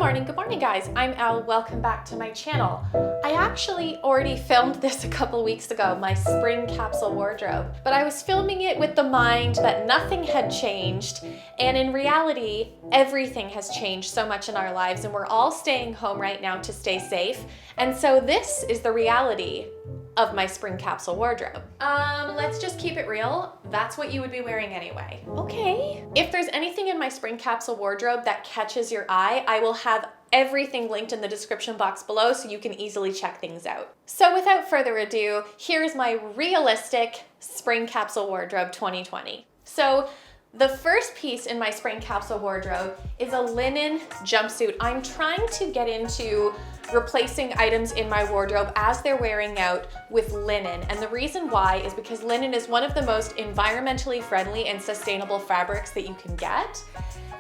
Good morning guys. I'm Elle, welcome back to my channel. I actually already filmed this a couple weeks ago, my spring capsule wardrobe, but I was filming it with the mind that nothing had changed, and in reality, everything has changed so much in our lives, and we're all staying home right now to stay safe, and so this is the reality of my spring capsule wardrobe. Let's just keep it real. That's what you would be wearing anyway. Okay. If there's anything in my spring capsule wardrobe that catches your eye, I will have everything linked in the description box below so you can easily check things out. So without further ado, here's my realistic spring capsule wardrobe 2020. So the first piece in my spring capsule wardrobe is a linen jumpsuit. I'm trying to get into replacing items in my wardrobe as they're wearing out with linen. And the reason why is because linen is one of the most environmentally friendly and sustainable fabrics that you can get.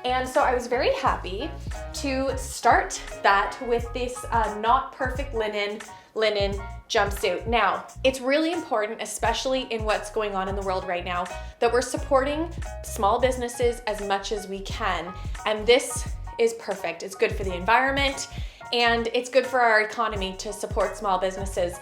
And so I was very happy to start that with this not perfect linen jumpsuit. Now, it's really important, especially in what's going on in the world right now, that we're supporting small businesses as much as we can. And this is perfect. It's good for the environment and it's good for our economy to support small businesses.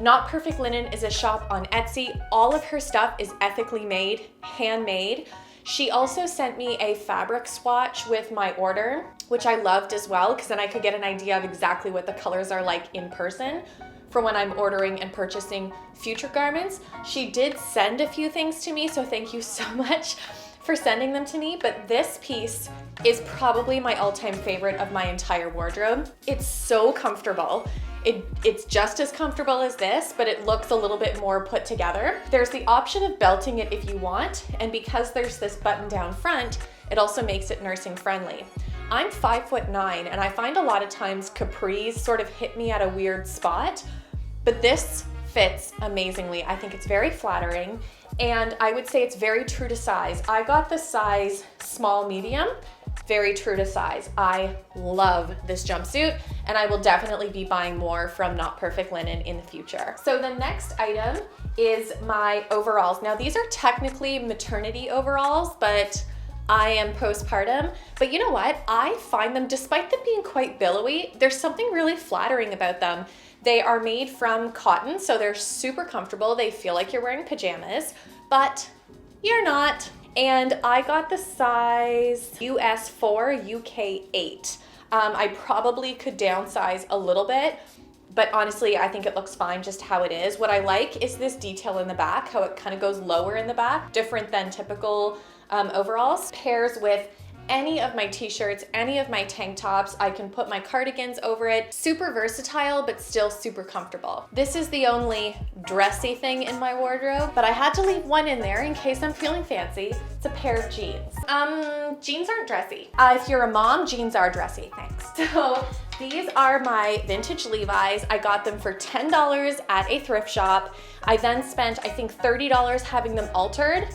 Not Perfect Linen is a shop on Etsy. All of her stuff is ethically made, handmade. She also sent me a fabric swatch with my order, which I loved as well, because then I could get an idea of exactly what the colors are like in person for when I'm ordering and purchasing future garments. She did send a few things to me, so thank you so much for sending them to me, but this piece is probably my all-time favorite of my entire wardrobe. It's so comfortable. It's just as comfortable as this, but it looks a little bit more put together. There's the option of belting it if you want, and because there's this button down front, it also makes it nursing friendly. I'm 5'9", and I find a lot of times capris sort of hit me at a weird spot, but this fits amazingly. I think it's very flattering, and I would say it's very true to size. I got the size small medium, very true to size. I love this jumpsuit, and I will definitely be buying more from Not Perfect Linen in the future. So the next item is my overalls. Now these are technically maternity overalls, but I am postpartum, but you know what? I find them, despite them being quite billowy, there's something really flattering about them. They are made from cotton, so they're super comfortable. They feel like you're wearing pajamas, but you're not. And I got the size US 4, UK 8. I probably could downsize a little bit, but honestly, I think it looks fine just how it is. What I like is this detail in the back, how it kind of goes lower in the back, different than typical overalls. Pairs with any of my t-shirts, any of my tank tops. I can put my cardigans over it. Super versatile, but still super comfortable. This is the only dressy thing in my wardrobe, but I had to leave one in there in case I'm feeling fancy. It's a pair of jeans. Jeans aren't dressy. If you're a mom, jeans are dressy, thanks. So these are my vintage Levi's. I got them for $10 at a thrift shop. I then spent, I think, $30 having them altered.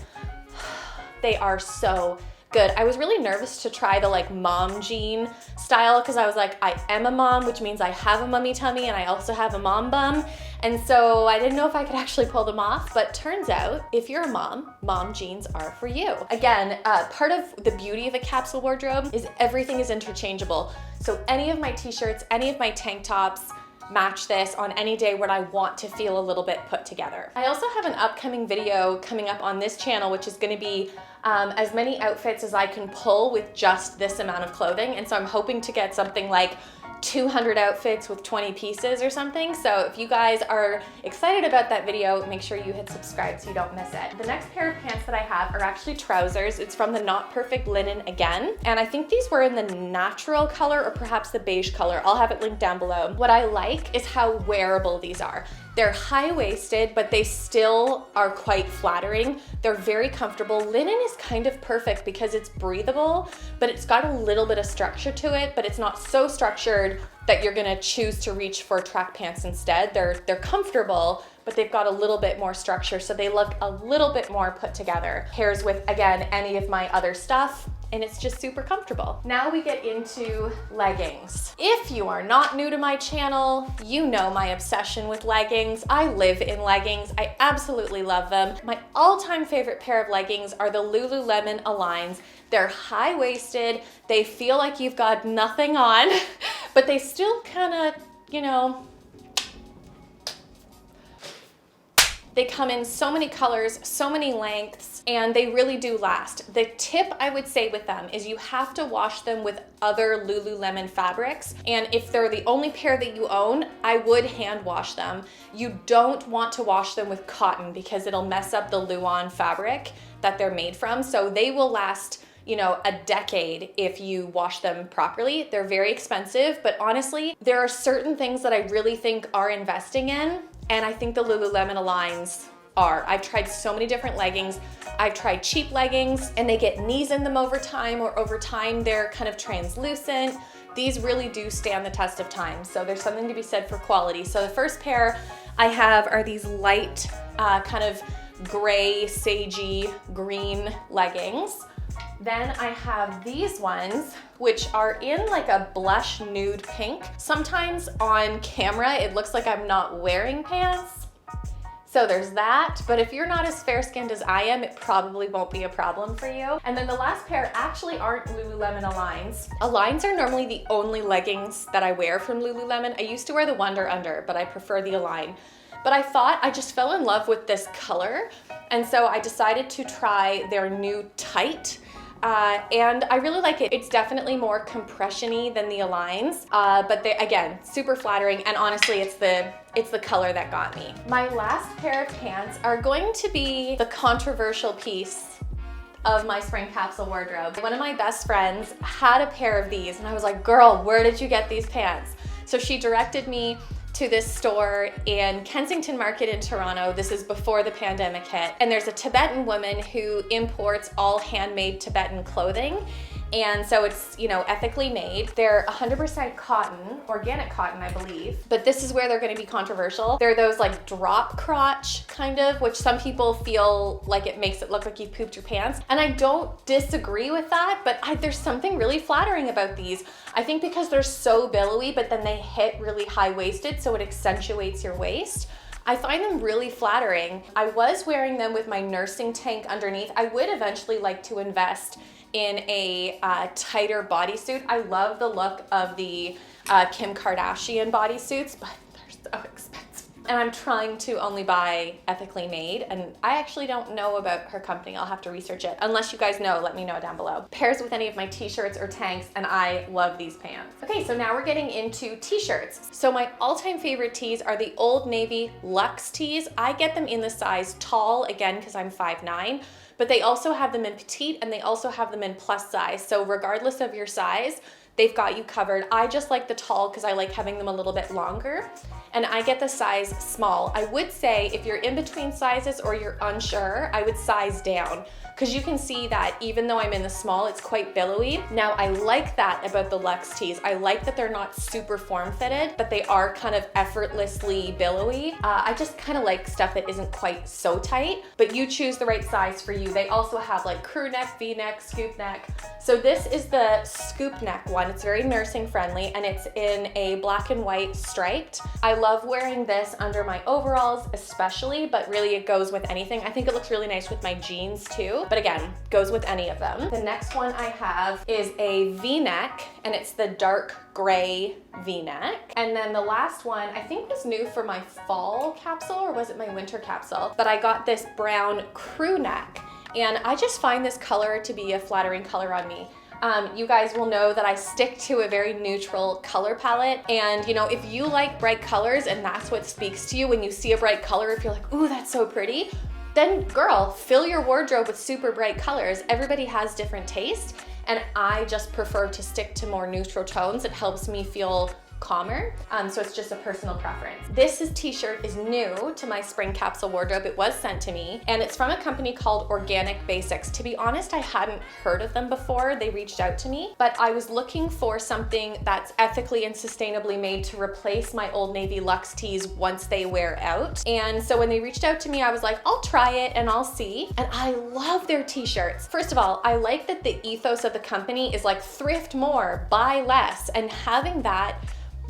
They are so good. I was really nervous to try the like mom jean style because I was like, I am a mom, which means I have a mummy tummy and I also have a mom bum. And so I didn't know if I could actually pull them off, but turns out if you're a mom jeans are for you. Again, part of the beauty of a capsule wardrobe is everything is interchangeable. So any of my t-shirts, any of my tank tops, match this on any day when I want to feel a little bit put together. I also have an upcoming video coming up on this channel, which is gonna be as many outfits as I can pull with just this amount of clothing. And so I'm hoping to get something like 200 outfits with 20 pieces or something. So if you guys are excited about that video, make sure you hit subscribe so you don't miss it. The next pair of pants that I have are actually trousers. It's from the Not Perfect Linen again. And I think these were in the natural color or perhaps the beige color. I'll have it linked down below. What I like is how wearable these are. They're high-waisted, but they still are quite flattering. They're very comfortable. Linen is kind of perfect because it's breathable, but it's got a little bit of structure to it, but it's not so structured that you're gonna choose to reach for track pants instead. They're comfortable, but they've got a little bit more structure, so they look a little bit more put together. Pairs with, again, any of my other stuff, and it's just super comfortable. Now we get into leggings. If you are not new to my channel, you know my obsession with leggings. I live in leggings. I absolutely love them. My all-time favorite pair of leggings are the Lululemon Aligns. They're high-waisted, they feel like you've got nothing on, but they still kind of, you know, they come in so many colors, so many lengths, and they really do last. The tip I would say with them is you have to wash them with other Lululemon fabrics. And if they're the only pair that you own, I would hand wash them. You don't want to wash them with cotton because it'll mess up the Luon fabric that they're made from. So they will last, you know, a decade if you wash them properly. They're very expensive, but honestly, there are certain things that I really think are investing in, and I think the Lululemon Aligns are. I've tried so many different leggings. I've tried cheap leggings and they get knees in them over time, or over time they're kind of translucent. These really do stand the test of time. So there's something to be said for quality. So the first pair I have are these light kind of gray, sagey green leggings. Then I have these ones, which are in like a blush nude pink. Sometimes on camera, it looks like I'm not wearing pants. So there's that, but if you're not as fair-skinned as I am, it probably won't be a problem for you. And then the last pair actually aren't Lululemon Aligns. Aligns are normally the only leggings that I wear from Lululemon. I used to wear the Wunder Under, but I prefer the Align. But I thought I just fell in love with this color, and so I decided to try their new tight. And I really like it. It's definitely more compression-y than the Aligns, but they, again, super flattering, and honestly, it's the color that got me. My last pair of pants are going to be the controversial piece of my spring capsule wardrobe. One of my best friends had a pair of these, and I was like, girl, where did you get these pants? So she directed me to this store in Kensington Market in Toronto. This is before the pandemic hit. And there's a Tibetan woman who imports all handmade Tibetan clothing. And so it's, you know, ethically made. They're 100% cotton, organic cotton, I believe. But this is where they're gonna be controversial. They're those like drop crotch kind of, which some people feel like it makes it look like you pooped your pants. And I don't disagree with that, but there's something really flattering about these. I think because they're so billowy, but then they hit really high-waisted, so it accentuates your waist. I find them really flattering. I was wearing them with my nursing tank underneath. I would eventually like to invest in a tighter bodysuit. I love the look of the Kim Kardashian bodysuits, but they're so expensive. And I'm trying to only buy ethically made, and I actually don't know about her company. I'll have to research it. Unless you guys know, let me know down below. Pairs with any of my t-shirts or tanks, and I love these pants. Okay, so now we're getting into t-shirts. So my all-time favorite tees are the Old Navy Luxe tees. I get them in the size tall, again, because I'm 5'9", but they also have them in petite, and they also have them in plus size. So regardless of your size, they've got you covered. I just like the tall because I like having them a little bit longer, and I get the size small. I would say if you're in between sizes or you're unsure, I would size down, because you can see that even though I'm in the small, it's quite billowy. Now, I like that about the Luxe tees. I like that they're not super form-fitted, but they are kind of effortlessly billowy. I just kind of like stuff that isn't quite so tight, but you choose the right size for you. They also have like crew neck, V-neck, scoop neck. So this is the scoop neck one. It's very nursing friendly, and it's in a black and white striped. I love wearing this under my overalls especially, but really it goes with anything. I think it looks really nice with my jeans too, but again, goes with any of them. The next one I have is a V-neck, and it's the dark gray V-neck. And then the last one I think was new for my fall capsule, or was it my winter capsule? But I got this brown crew neck, and I just find this color to be a flattering color on me. You guys will know that I stick to a very neutral color palette, and you know, if you like bright colors and that's what speaks to you when you see a bright color, if you're like, ooh, that's so pretty, then girl, fill your wardrobe with super bright colors. Everybody has different taste, and I just prefer to stick to more neutral tones. It helps me feel calmer, so it's just a personal preference. This t-shirt is new to my spring capsule wardrobe. It was sent to me, and it's from a company called Organic Basics. To be honest, I hadn't heard of them before. They reached out to me, but I was looking for something that's ethically and sustainably made to replace my Old Navy Luxe tees once they wear out. And so when they reached out to me, I was like, I'll try it and I'll see. And I love their t-shirts. First of all, I like that the ethos of the company is like thrift more, buy less, and having that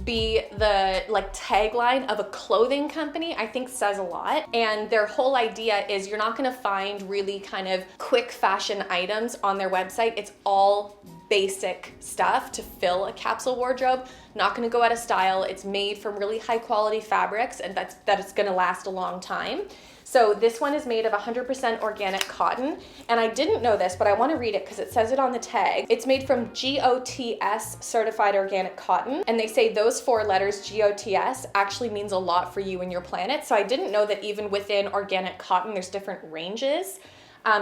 be the like tagline of a clothing company, I think says a lot. And their whole idea is you're not gonna find really kind of quick fashion items on their website. It's all basic stuff to fill a capsule wardrobe. Not gonna go out of style. It's made from really high quality fabrics, and that it's gonna last a long time. So this one is made of 100% organic cotton, and I didn't know this, but I want to read it because it says it on the tag. It's made from GOTS certified organic cotton, and they say those 4 letters, GOTS, actually means a lot for you and your planet. So I didn't know that even within organic cotton, there's different ranges.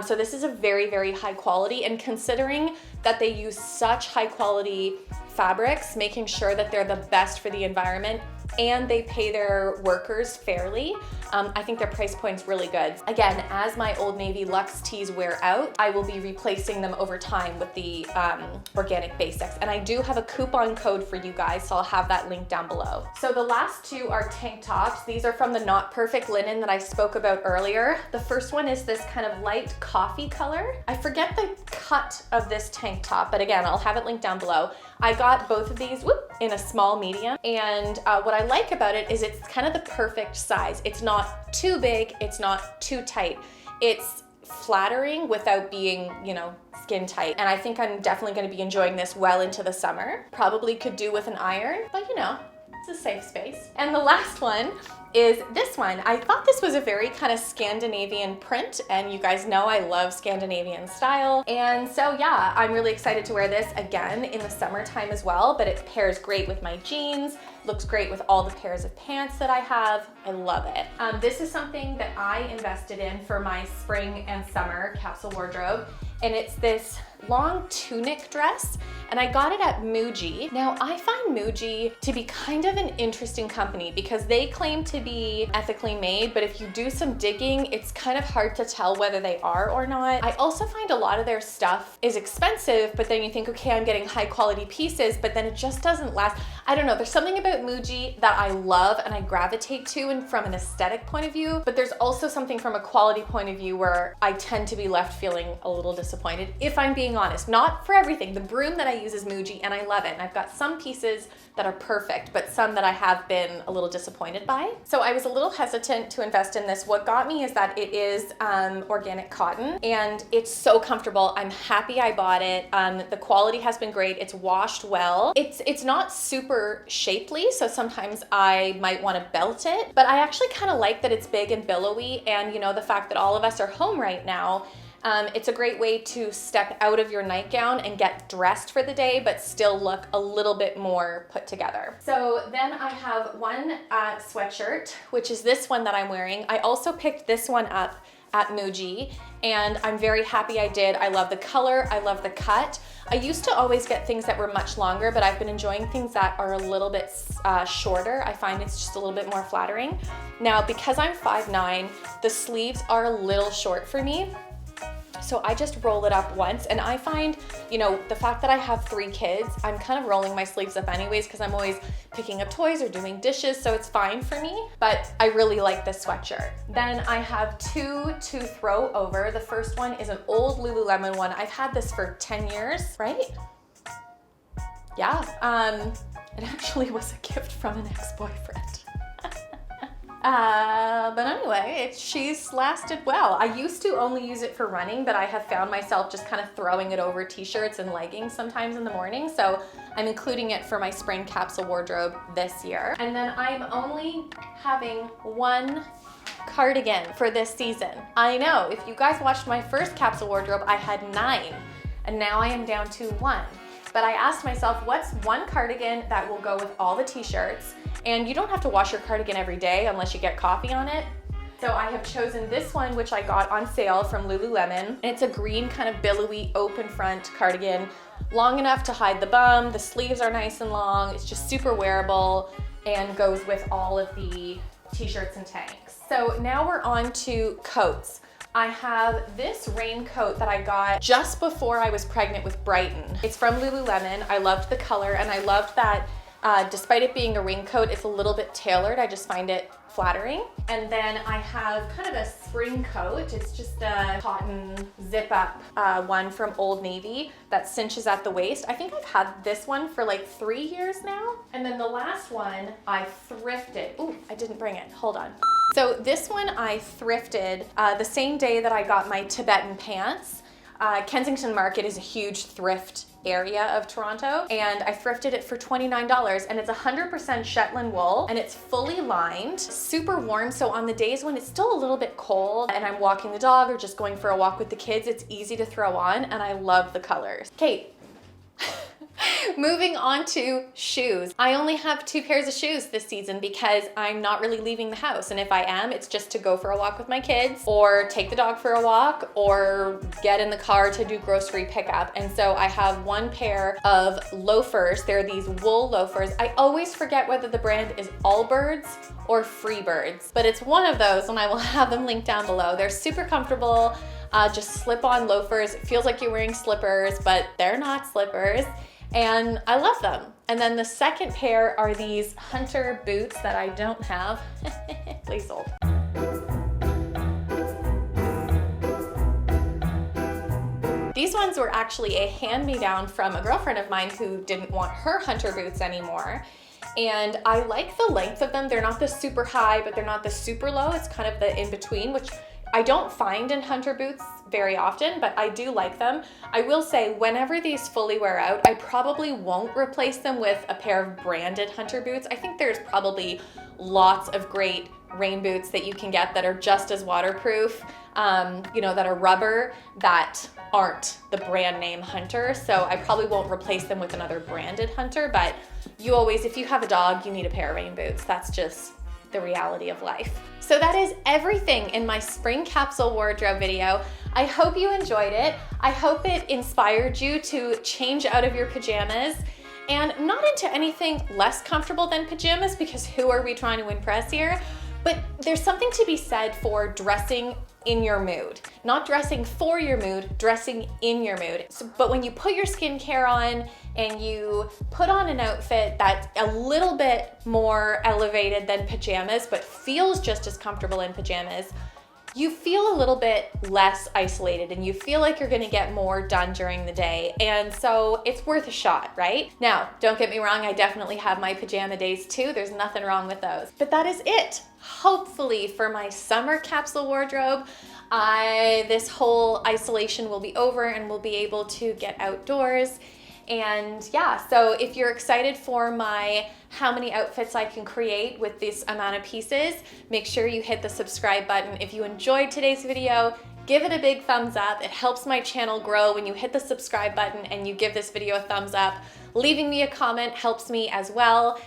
So this is a very, very high quality, and considering that they use such high quality fabrics, making sure that they're the best for the environment, and they pay their workers fairly, I think their price point's really good. Again, as my Old Navy Luxe tees wear out, I will be replacing them over time with the organic basics. And I do have a coupon code for you guys, so I'll have that link down below. So the last 2 are tank tops. These are from the Not Perfect linen that I spoke about earlier. The first one is this kind of light coffee color. I forget the cut of this tank top, but again, I'll have it linked down below. I got both of these in a small medium, and what I like about it is it's kind of the perfect size. It's not too big, it's not too tight. It's flattering without being, you know, skin tight. And I think I'm definitely gonna be enjoying this well into the summer. Probably could do with an iron, but you know, it's a safe space. And the last one is this one. I thought this was a very kind of Scandinavian print, and you guys know I love Scandinavian style. And so yeah, I'm really excited to wear this again in the summertime as well, but it pairs great with my jeans, looks great with all the pairs of pants that I have. I love it. This is something that I invested in for my spring and summer capsule wardrobe, and it's this long tunic dress, and I got it at Muji. Now, I find Muji to be kind of an interesting company because they claim to be ethically made, but if you do some digging, it's kind of hard to tell whether they are or not. I also find a lot of their stuff is expensive, but then you think, okay, I'm getting high quality pieces, but then it just doesn't last. I don't know, there's something about Muji that I love and I gravitate to, and from an aesthetic point of view, but there's also something from a quality point of view where I tend to be left feeling a little disappointed, if I'm being honest. Not for everything. The broom that I use is Muji and I love it. And I've got some pieces that are perfect, but some that I have been a little disappointed by. So I was a little hesitant to invest in this. What got me is that it is organic cotton and it's so comfortable. I'm happy I bought it. The quality has been great. It's washed well. It's not super shapely, so sometimes I might want to belt it, but I actually kind of like that it's big and billowy, and you know, the fact that all of us are home right now, it's a great way to step out of your nightgown and get dressed for the day, but still look a little bit more put together. So then I have one sweatshirt, which is this one that I'm wearing. I also picked this one up at Muji, and I'm very happy I did. I love the color, I love the cut. I used to always get things that were much longer, but I've been enjoying things that are a little bit shorter. I find it's just a little bit more flattering. Now, because I'm 5'9", the sleeves are a little short for me. So I just roll it up once, and I find, you know, the fact that I have 3 kids, I'm kind of rolling my sleeves up anyways because I'm always picking up toys or doing dishes, so it's fine for me, but I really like this sweatshirt. Then I have 2 to throw over. The first one is an old Lululemon one. I've had this for 10 years, right? Yeah, it actually was a gift from an ex-boyfriend. But anyway, she's lasted well. I used to only use it for running, but I have found myself just kind of throwing it over t-shirts and leggings sometimes in the morning. So I'm including it for my spring capsule wardrobe this year. And then I'm only having 1 cardigan for this season. I know, if you guys watched my first capsule wardrobe, I had 9, and now I am down to 1. But I asked myself, what's 1 cardigan that will go with all the t-shirts? And you don't have to wash your cardigan every day unless you get coffee on it. So I have chosen this one, which I got on sale from Lululemon. It's a green kind of billowy open front cardigan, long enough to hide the bum. The sleeves are nice and long. It's just super wearable and goes with all of the t-shirts and tanks. So now we're on to coats. I have this raincoat that I got just before I was pregnant with Brighton. It's from Lululemon. I loved the color, and I loved that Despite it being a raincoat, it's a little bit tailored. I just find it flattering. And then I have kind of a spring coat. It's just a cotton zip up one from Old Navy that cinches at the waist. I think I've had this one for like 3 years now. And then the last one I thrifted. Ooh, I didn't bring it, hold on. So this one I thrifted the same day that I got my Tibetan pants. Kensington Market is a huge thrift area of Toronto, and I thrifted it for $29, and it's 100% Shetland wool, and it's fully lined, super warm. So on the days when it's still a little bit cold and I'm walking the dog or just going for a walk with the kids, it's easy to throw on, and I love the colors. Okay. Moving on to shoes. I only have 2 pairs of shoes this season because I'm not really leaving the house. And if I am, it's just to go for a walk with my kids or take the dog for a walk or get in the car to do grocery pickup. And so I have 1 pair of loafers. They're these wool loafers. I always forget whether the brand is Allbirds or Freebirds, but it's one of those, and I will have them linked down below. They're super comfortable, just slip-on loafers. It feels like you're wearing slippers, but they're not slippers. And I love them. And then the second pair are these hunter boots that I don't have. Please hold. These ones were actually a hand-me-down from a girlfriend of mine who didn't want her hunter boots anymore. And I like the length of them. They're not the super high, but they're not the super low. It's kind of the in-between, which I don't find in hunter boots very often, but I do like them. I will say, whenever these fully wear out, I probably won't replace them with a pair of branded hunter boots. I think there's probably lots of great rain boots that you can get that are just as waterproof, you know, that are rubber, that aren't the brand name Hunter. So I probably won't replace them with another branded Hunter, but you always, if you have a dog, you need a pair of rain boots. That's just the reality of life. So that is everything in my spring capsule wardrobe video. I hope you enjoyed it. I hope it inspired you to change out of your pajamas and not into anything less comfortable than pajamas, because who are we trying to impress here? But there's something to be said for dressing in your mood. Not dressing for your mood, dressing in your mood. So, but when you put your skincare on and you put on an outfit that's a little bit more elevated than pajamas, but feels just as comfortable in pajamas, you feel a little bit less isolated and you feel like you're gonna get more done during the day. And so it's worth a shot, right? Now, don't get me wrong, I definitely have my pajama days too. There's nothing wrong with those. But that is it, hopefully, for my summer capsule wardrobe. This whole isolation will be over and we'll be able to get outdoors. And yeah, so if you're excited for my how many outfits I can create with this amount of pieces, make sure you hit the subscribe button. If you enjoyed today's video, give it a big thumbs up. It helps my channel grow when you hit the subscribe button and you give this video a thumbs up. Leaving me a comment helps me as well.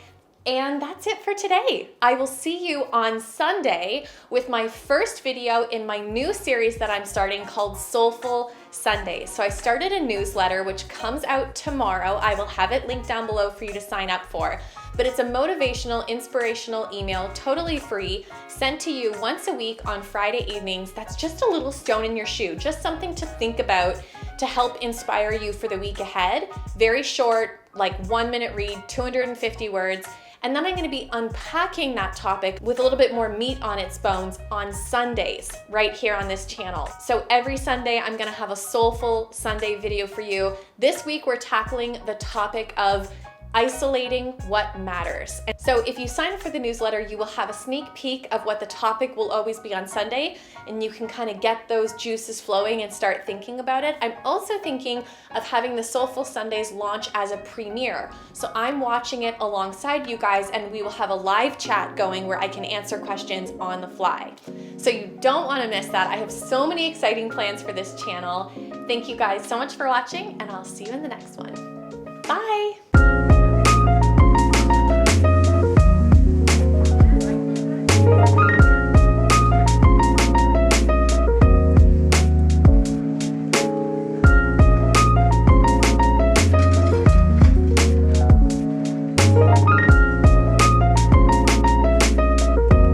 And that's it for today. I will see you on Sunday with my first video in my new series that I'm starting called Soulful Sundays. So I started a newsletter which comes out tomorrow. I will have it linked down below for you to sign up for. But it's a motivational, inspirational email, totally free, sent to you once a week on Friday evenings. That's just a little stone in your shoe, just something to think about to help inspire you for the week ahead. Very short, like 1-minute read, 250 words. And then I'm gonna be unpacking that topic with a little bit more meat on its bones on Sundays, right here on this channel. So every Sunday, I'm gonna have a Soulful Sunday video for you. This week, we're tackling the topic of isolating what matters. And so if you sign up for the newsletter, you will have a sneak peek of what the topic will always be on Sunday, and you can kind of get those juices flowing and start thinking about it. I'm also thinking of having the Soulful Sundays launch as a premiere. So I'm watching it alongside you guys, and we will have a live chat going where I can answer questions on the fly. So you don't want to miss that. I have so many exciting plans for this channel. Thank you guys so much for watching, and I'll see you in the next one. Bye.